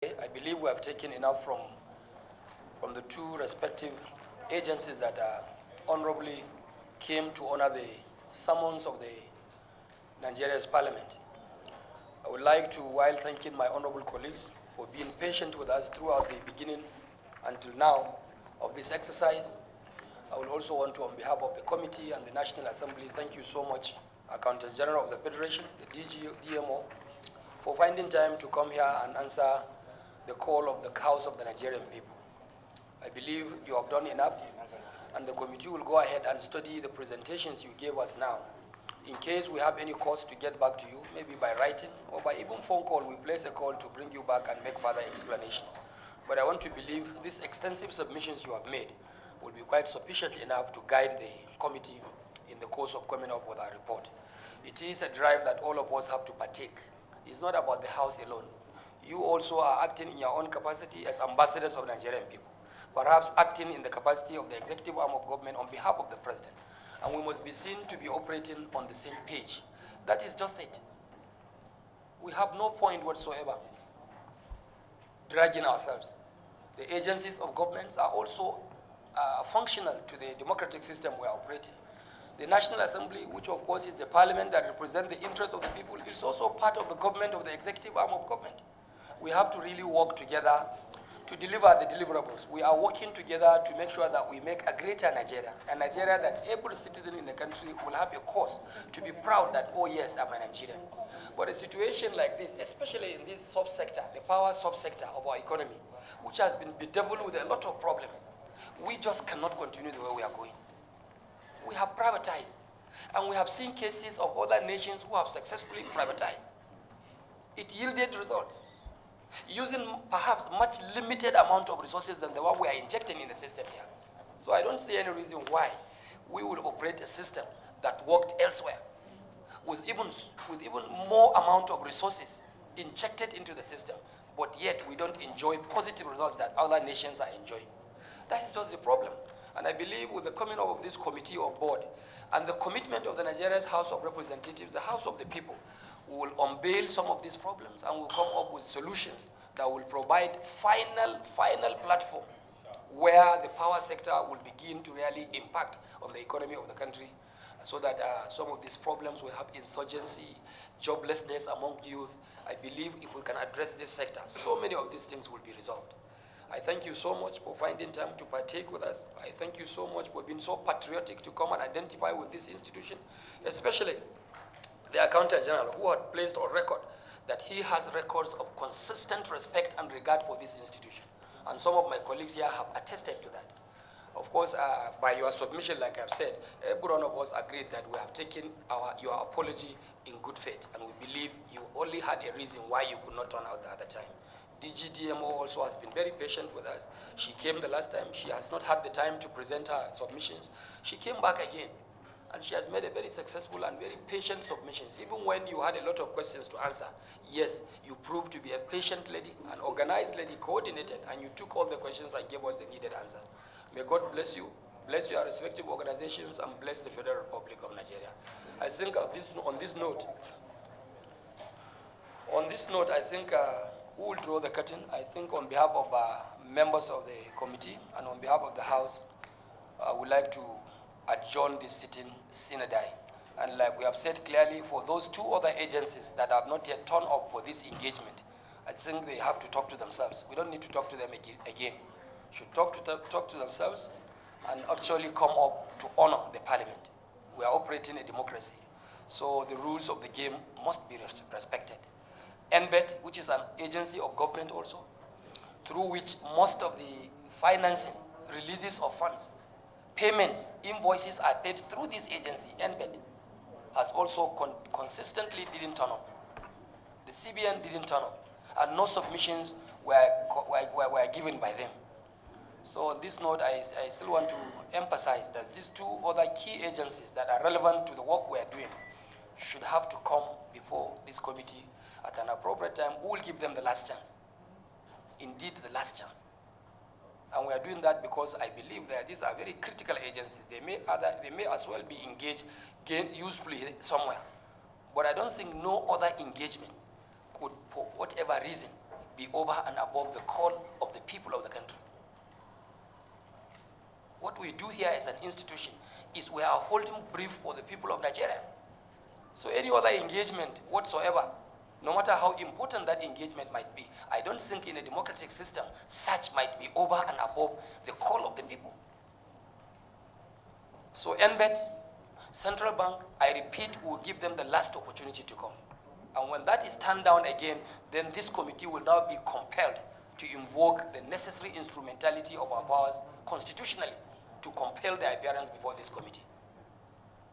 I believe we have taken enough from the two respective agencies that honorably came to honor the summons of the Nigeria's parliament. I would like to, while thanking my honorable colleagues for being patient with us throughout the beginning until now of this exercise, I will also want to, on behalf of the committee and the National Assembly, thank you so much, Accountant General of the Federation, the DMO, for finding time to come here and answer the call of the House of the Nigerian people. I believe you have done enough, and the committee will go ahead and study the presentations you gave us now. In case we have any cause to get back to you, maybe by writing or by even phone call, we place a call to bring you back and make further explanations. But I want to believe these extensive submissions you have made will be quite sufficient enough to guide the committee in the course of coming up with our report. It is a drive that all of us have to partake. It's not about the House alone. You also are acting in your own capacity as ambassadors of Nigerian people, perhaps acting in the capacity of the executive arm of government on behalf of the president. And we must be seen to be operating on the same page. That is just it. We have no point whatsoever dragging ourselves. The agencies of governments are also functional to the democratic system we are operating. The National Assembly, which of course is the parliament that represents the interests of the people, is also part of the government, of the executive arm of government. We have to really work together to deliver the deliverables. We are working together to make sure that we make a greater Nigeria, a Nigeria that every citizen in the country will have a cause to be proud that, oh yes, I'm a Nigerian. But a situation like this, especially in this subsector, the power subsector of our economy, which has been bedeviled with a lot of problems, we just cannot continue the way we are going. We have privatized, and we have seen cases of other nations who have successfully privatized. It yielded results, using perhaps much limited amount of resources than the one we are injecting in the system here. So I don't see any reason why we will operate a system that worked elsewhere with even more amount of resources injected into the system, but yet we don't enjoy positive results that other nations are enjoying. That is just the problem. And I believe with the coming up of this committee on board and the commitment of the Nigeria's House of Representatives, the House of the People, we will unveil some of these problems and will come up with solutions that will provide final platform where the power sector will begin to really impact on the economy of the country, so that some of these problems we have, insurgency, joblessness among youth, I believe if we can address this sector, so many of these things will be resolved. I thank you so much for finding time to partake with us. I thank you so much for being so patriotic to come and identify with this institution, especially the Accountant General, who had placed on record that he has records of consistent respect and regard for this institution. And some of my colleagues here have attested to that. Of course, by your submission, like I've said, every one of us agreed that we have taken your apology in good faith, and we believe you only had a reason why you could not turn out the other time. DGDMO also has been very patient with us. She came the last time. She has not had the time to present her submissions. She came back again, and she has made a very successful and very patient submissions. Even when you had a lot of questions to answer, yes, you proved to be a patient lady, an organized lady, coordinated, and you took all the questions and gave us the needed answer. May God bless you, bless your respective organizations, and bless the Federal Republic of Nigeria. I think on this note, I think we will draw the curtain. I think on behalf of members of the committee and on behalf of the House, I would like to adjourn this sitting sine die. And like we have said clearly, for those two other agencies that have not yet turned up for this engagement, I think they have to talk to themselves. We don't need to talk to them again. Should talk to themselves and actually come up to honor the parliament. We are operating a democracy, so the rules of the game must be respected. NBET, which is an agency of government also, through which most of the financing, releases of funds, payments, invoices are paid through this agency, NBET, has also consistently didn't turn up. The CBN didn't turn up, and no submissions were given by them. So on this note, I still want to emphasize that these two other key agencies that are relevant to the work we are doing should have to come before this committee at an appropriate time. We will give them the last chance. Indeed, the last chance. And we are doing that because I believe that these are very critical agencies. They may as well be engaged usefully somewhere. But I don't think no other engagement could, for whatever reason, be over and above the call of the people of the country. What we do here as an institution is we are holding brief for the people of Nigeria. So any other engagement whatsoever, no matter how important that engagement might be, I don't think in a democratic system such might be over and above the call of the people. So NBET, Central Bank, I repeat, will give them the last opportunity to come. And when that is turned down again, then this committee will now be compelled to invoke the necessary instrumentality of our powers constitutionally to compel their appearance before this committee.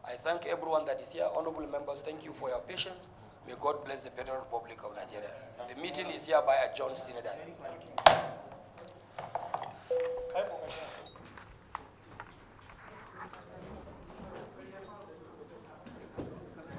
I thank everyone that is here. Honorable members, thank you for your patience. May God bless the Federal Republic of Nigeria. The meeting is hereby adjourned.